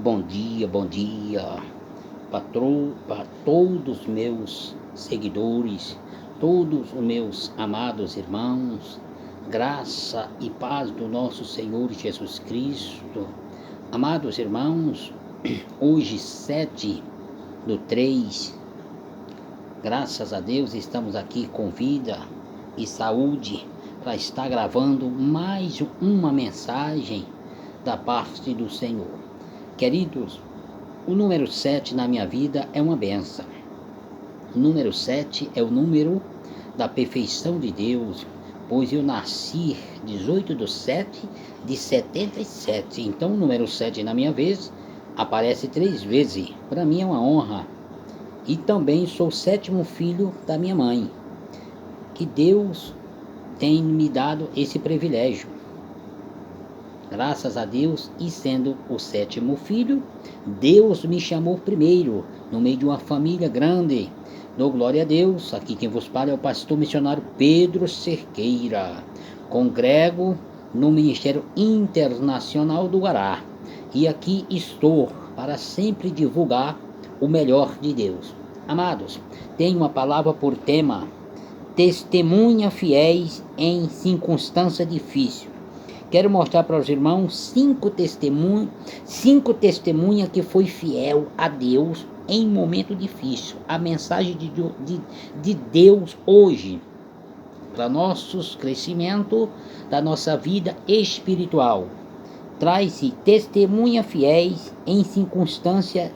Bom dia para todos os meus seguidores, todos os meus amados irmãos, graça e paz do nosso Senhor Jesus Cristo. Amados irmãos, hoje 7/3, graças a Deus estamos aqui com vida e saúde para estar gravando mais uma mensagem da parte do Senhor. Queridos, o número 7 na minha vida é uma bênção. O número 7 é o número da perfeição de Deus, pois eu nasci 18/7/77. Então o número 7 na minha vez aparece 3 vezes. Para mim é uma honra. E também sou o 7º filho da minha mãe, que Deus tem me dado esse privilégio. Graças a Deus, e sendo o 7º filho, Deus me chamou primeiro, no meio de uma família grande. Dou glória a Deus. Aqui quem vos fala é o pastor missionário Pedro Cerqueira. Congrego no Ministério Internacional do Guará. E aqui estou para sempre divulgar o melhor de Deus. Amados, tenho uma palavra por tema: testemunha fiéis em circunstância difícil. Quero mostrar para os irmãos 5 testemunhas que foi fiel a Deus em momento difícil. A mensagem de Deus hoje para nossos crescimento da nossa vida espiritual. Traz-se testemunha fiéis em circunstância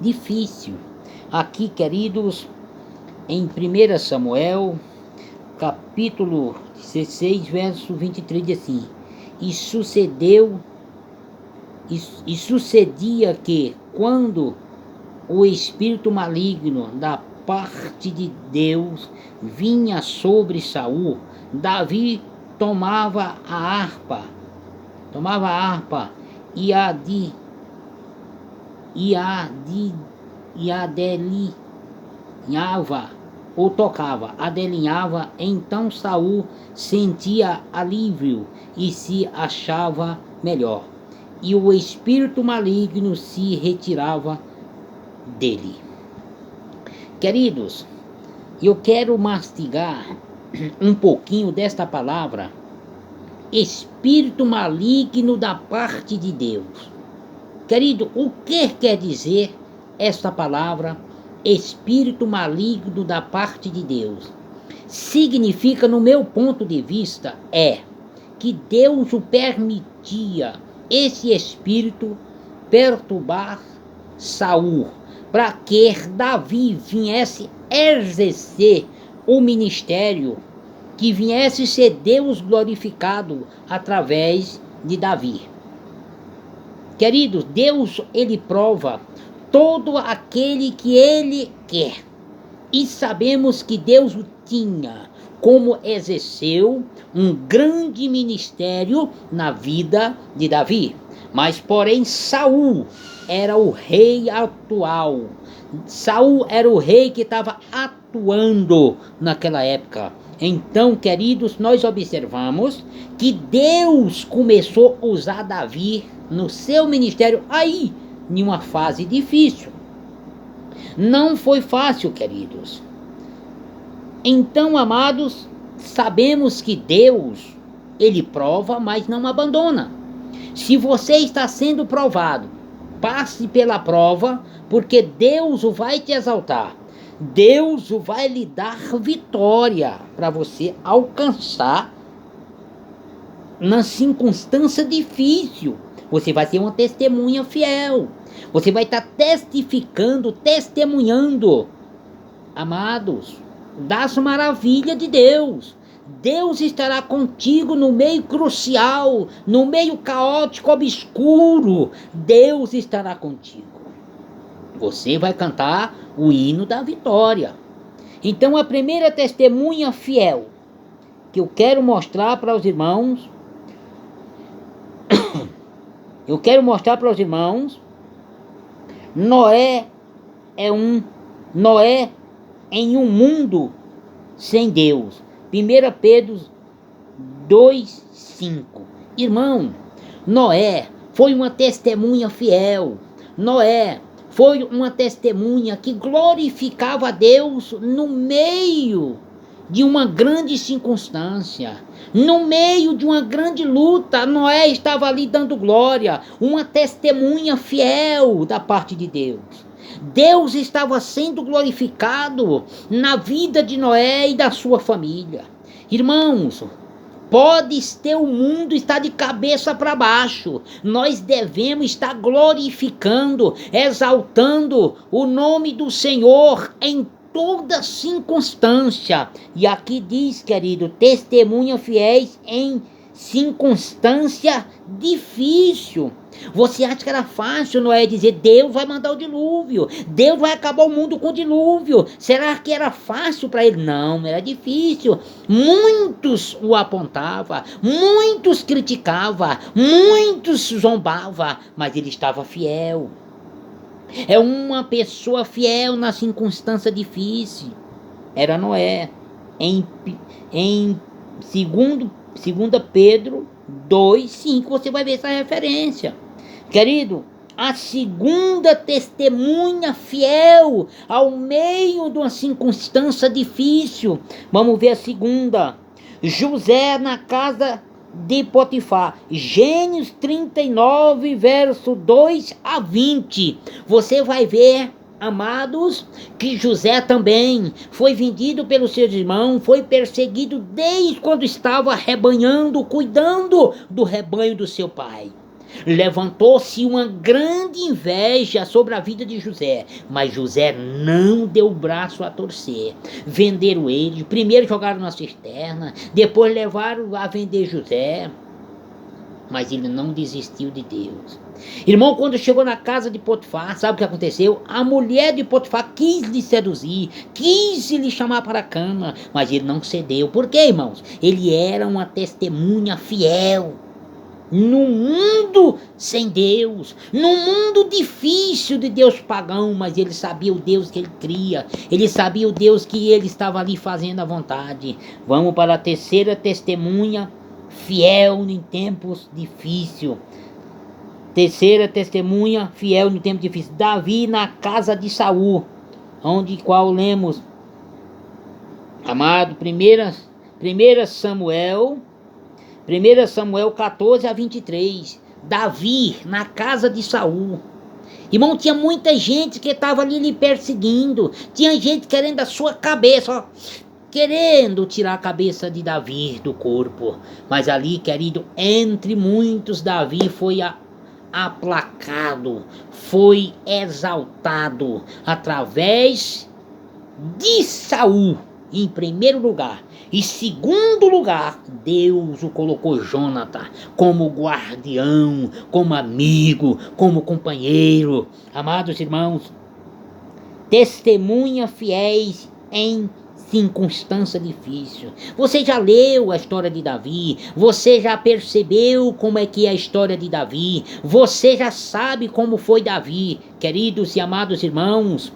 difícil. Aqui, queridos, em 1 Samuel, capítulo 16, verso 23, diz assim: E sucedia que, quando o espírito maligno da parte de Deus vinha sobre Saul, Davi tomava a harpa e adelinhava. Então Saul sentia alívio e se achava melhor, e o espírito maligno se retirava dele. Queridos, eu quero mastigar um pouquinho desta palavra, espírito maligno da parte de Deus. Querido, o que quer dizer esta palavra, espírito maligno da parte de Deus? Significa, no meu ponto de vista, que Deus o permitia, esse espírito, perturbar Saul, para que Davi viesse exercer o ministério, que viesse ser Deus glorificado através de Davi. Queridos, Deus, ele prova todo aquele que ele quer. E sabemos que Deus o tinha, como exerceu um grande ministério na vida de Davi. Mas, porém, Saul era o rei atual. Saul era o rei que estava atuando naquela época. Então, queridos, nós observamos que Deus começou a usar Davi no seu ministério aí, em uma fase difícil. Não foi fácil, queridos. Então, amados, sabemos que Deus, ele prova, mas não abandona. Se você está sendo provado, passe pela prova, porque Deus o vai te exaltar. Deus o vai lhe dar vitória para você alcançar na circunstância difícil. Você vai ser uma testemunha fiel. Você vai estar testificando, testemunhando, amados, das maravilhas de Deus. Deus estará contigo no meio crucial, no meio caótico, obscuro. Deus estará contigo. Você vai cantar o hino da vitória. Então, a primeira testemunha fiel que eu quero mostrar para os irmãos, Noé em um mundo sem Deus. 1 Pedro 2:5. Irmão, Noé foi uma testemunha fiel. Noé foi uma testemunha que glorificava a Deus no meio de uma grande circunstância, no meio de uma grande luta. Noé estava ali dando glória, uma testemunha fiel da parte de Deus. Deus estava sendo glorificado na vida de Noé e da sua família. Irmãos, pode ter o mundo estar de cabeça para baixo, nós devemos estar glorificando, exaltando o nome do Senhor em toda circunstância. E aqui diz, querido, testemunha fiéis em circunstância difícil. Você acha que era fácil Noé dizer: Deus vai mandar o dilúvio, Deus vai acabar o mundo com o dilúvio? Será que era fácil para ele? Não, era difícil. Muitos o apontavam, muitos criticavam, muitos zombavam, mas ele estava fiel. É uma pessoa fiel na circunstância difícil. Era Noé. Em 2 Pedro 2:5 você vai ver essa referência. Querido, a segunda testemunha fiel ao meio de uma circunstância difícil. Vamos ver a segunda. José na casa de Potifar. Gênesis 39, verso 2 a 20. Você vai ver, amados, que José também foi vendido pelos seus irmãos, foi perseguido desde quando estava rebanhando, cuidando do rebanho do seu pai. Levantou-se uma grande inveja sobre a vida de José, mas José não deu o braço a torcer. Venderam ele, primeiro jogaram na cisterna, depois levaram a vender José, mas ele não desistiu de Deus. Irmão, quando chegou na casa de Potifar, sabe o que aconteceu? A mulher de Potifar quis lhe seduzir, quis lhe chamar para a cama, mas ele não cedeu. Por quê, irmãos? Ele era uma testemunha fiel. No mundo sem Deus, no mundo difícil de Deus pagão, mas ele sabia o Deus que ele cria, ele sabia o Deus que ele estava ali fazendo à vontade. Vamos para a terceira testemunha fiel em tempos difíceis. Terceira testemunha fiel no tempo difícil. Davi na casa de Saul, onde qual lemos, amado, 1 Samuel 14 a 23. Davi na casa de Saul. Irmão, tinha muita gente que estava ali lhe perseguindo. Tinha gente querendo a sua cabeça, ó, querendo tirar a cabeça de Davi do corpo. Mas ali, querido, entre muitos, Davi foi aplacado, foi exaltado através de Saul, em primeiro lugar. Em segundo lugar, Deus o colocou Jonathan como guardião, como amigo, como companheiro. Amados irmãos, testemunha fiéis em circunstância difícil. Você já leu a história de Davi, você já percebeu como é que é a história de Davi, você já sabe como foi Davi. Queridos e amados irmãos,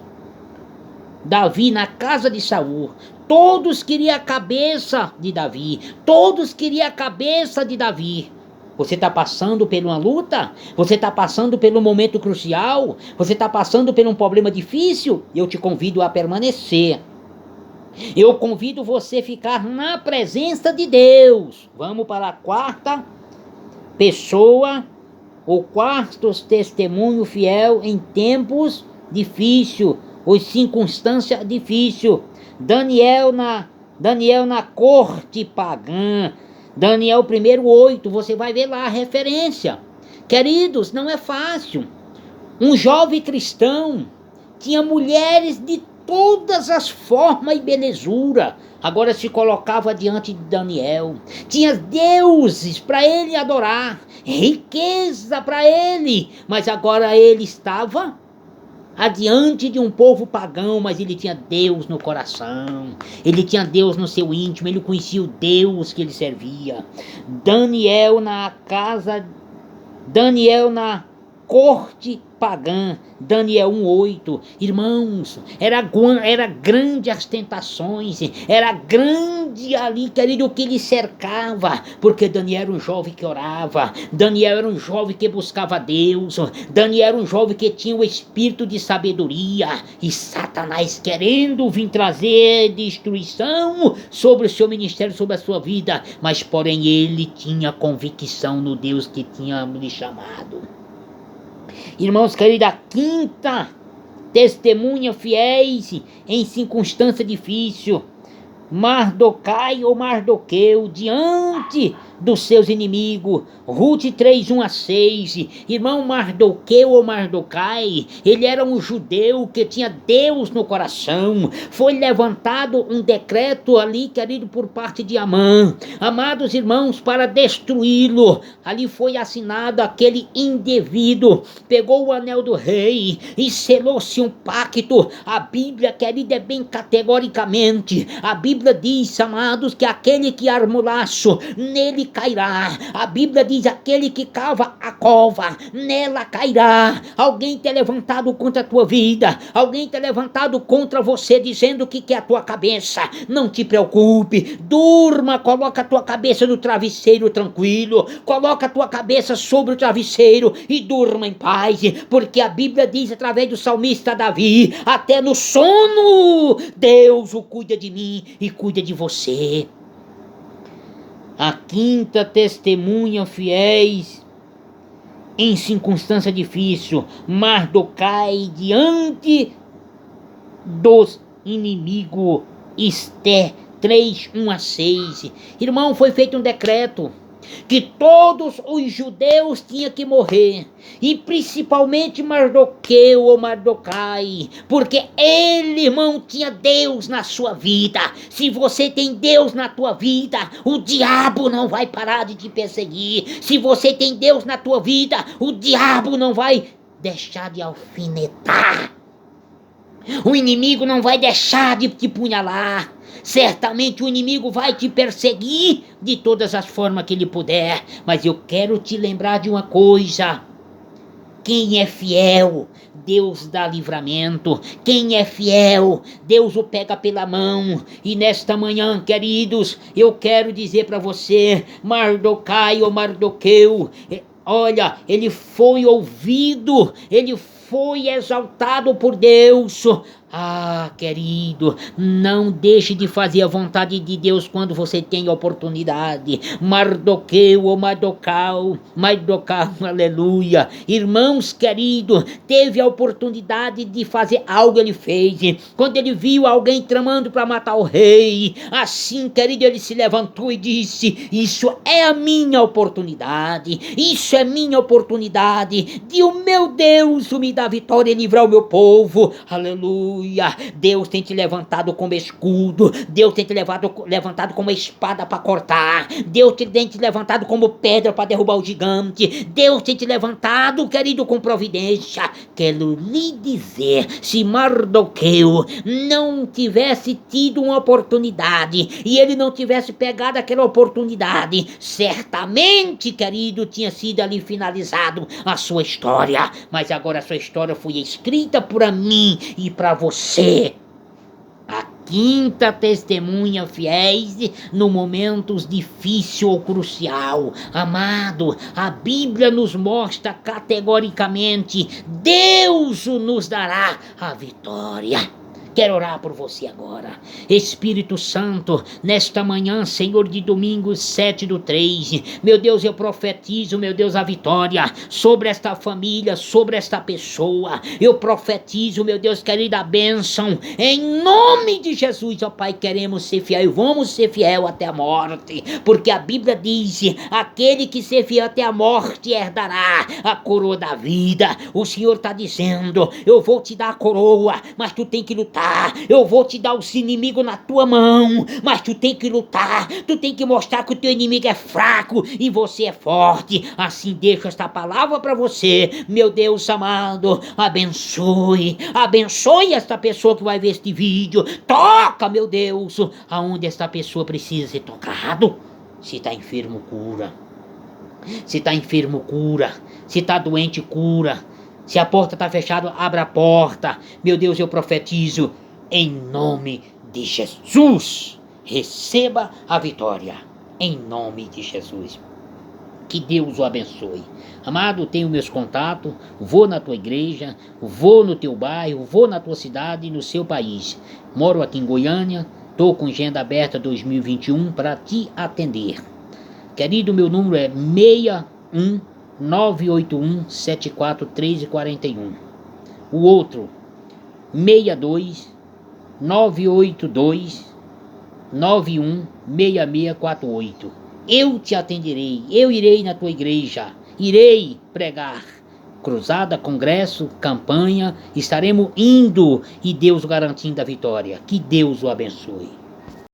Davi na casa de Saul, todos queriam a cabeça de Davi, todos queriam a cabeça de Davi. Você está passando por uma luta? Você está passando por um momento crucial? Você está passando por um problema difícil? Eu te convido a permanecer. Eu convido você a ficar na presença de Deus. Vamos para a quarta pessoa, o quarto testemunho fiel em tempos difíceis, ou circunstância difícil. Daniel na corte pagã. Daniel 1:8, você vai ver lá a referência. Queridos, não é fácil. Um jovem cristão tinha mulheres de todas as formas e belezura. Agora se colocava diante de Daniel. Tinha deuses para ele adorar, riqueza para ele, mas agora ele estava adiante de um povo pagão, mas ele tinha Deus no coração, ele tinha Deus no seu íntimo, ele conhecia o Deus que ele servia. Daniel na corte pagã, Daniel 1:8. Irmãos, era grande as tentações, era grande ali, querido, o que lhe cercava, porque Daniel era um jovem que orava, Daniel era um jovem que buscava Deus, Daniel era um jovem que tinha o espírito de sabedoria, e Satanás querendo vir trazer destruição sobre o seu ministério, sobre a sua vida, mas porém ele tinha convicção no Deus que tinha lhe chamado. Irmãos queridos, a quinta testemunha fiéis em circunstância difícil, Mardokai ou Mardoqueu, diante dos seus inimigos. Ruth 3:1-6. Irmão, Mardoqueu ou Mardokai, ele era um judeu que tinha Deus no coração. Foi levantado um decreto ali, querido, por parte de Amã, amados irmãos, para destruí-lo. Ali foi assinado aquele indevido, pegou o anel do rei e selou-se um pacto. A Bíblia, querida, é bem categoricamente, a Bíblia diz, amados, que aquele que arma o laço, nele cairá. A Bíblia diz, aquele que cava a cova, nela cairá. Alguém tem levantado contra a tua vida, alguém tem levantado contra você, dizendo que quer a tua cabeça. Não te preocupe, durma, coloca a tua cabeça no travesseiro tranquilo, coloca a tua cabeça sobre o travesseiro e durma em paz, porque a Bíblia diz através do salmista Davi, até no sono Deus o cuida de mim e cuida de você. A quinta testemunha fiéis em circunstância difícil, Mardokai diante dos inimigos, Esther 3:1-6. Irmão, foi feito um decreto que todos os judeus tinham que morrer, e principalmente Mardoqueu ou Mardokai, porque ele, irmão, tinha Deus na sua vida. Se você tem Deus na tua vida, o diabo não vai parar de te perseguir. Se você tem Deus na tua vida, o diabo não vai deixar de alfinetar. O inimigo não vai deixar de te punhalar. Certamente o inimigo vai te perseguir de todas as formas que ele puder. Mas eu quero te lembrar de uma coisa. Quem é fiel, Deus dá livramento. Quem é fiel, Deus o pega pela mão. E nesta manhã, queridos, eu quero dizer para você, Mardokai ou Mardoqueu, olha, ele foi ouvido, ele foi exaltado por Deus. Ah, querido, não deixe de fazer a vontade de Deus quando você tem oportunidade. Mardoqueu ou Mardocau, aleluia. Irmãos queridos, teve a oportunidade de fazer algo, ele fez. Quando ele viu alguém tramando para matar o rei, assim, querido, ele se levantou e disse, isso é a minha oportunidade, isso é minha oportunidade de o meu Deus me dar vitória e livrar o meu povo, aleluia. Deus tem te levantado como escudo, Deus tem te levantado como espada para cortar, Deus tem te levantado como pedra para derrubar o gigante, Deus tem te levantado, querido, com providência. Quero lhe dizer, se Mardoqueu não tivesse tido uma oportunidade e ele não tivesse pegado aquela oportunidade, certamente, querido, tinha sido ali finalizado a sua história. Mas agora a sua história foi escrita por mim e para você. A quinta testemunha fiéis no momentos difícil ou crucial. Amado, a Bíblia nos mostra categoricamente, Deus nos dará a vitória. Quero orar por você agora. Espírito Santo, nesta manhã, Senhor, de domingo 7/3, meu Deus, eu profetizo, meu Deus, a vitória sobre esta família, sobre esta pessoa. Eu profetizo, meu Deus, querida, a bênção, em nome de Jesus, ó Pai, queremos ser fiel, vamos ser fiel até a morte, porque a Bíblia diz, aquele que ser fiel até a morte herdará a coroa da vida. O Senhor está dizendo, eu vou te dar a coroa, mas tu tem que lutar. Eu vou te dar os inimigos na tua mão, mas tu tem que lutar, tu tem que mostrar que o teu inimigo é fraco e você é forte. Assim deixo esta palavra para você, meu Deus amado, abençoe esta pessoa que vai ver este vídeo, toca, meu Deus, aonde esta pessoa precisa ser tocado. Se está enfermo, cura. Se está enfermo, cura. Se está doente, cura. Se a porta está fechada, abra a porta. Meu Deus, eu profetizo em nome de Jesus. Receba a vitória em nome de Jesus. Que Deus o abençoe. Amado, tenho meus contatos, vou na tua igreja, vou no teu bairro, vou na tua cidade e no seu país. Moro aqui em Goiânia, estou com agenda aberta 2021 para te atender. Querido, meu número é 61-981-741341. O outro, 62-982-916648. Eu te atenderei, eu irei na tua igreja, irei pregar. Cruzada, congresso, campanha, estaremos indo e Deus garantindo a vitória. Que Deus o abençoe.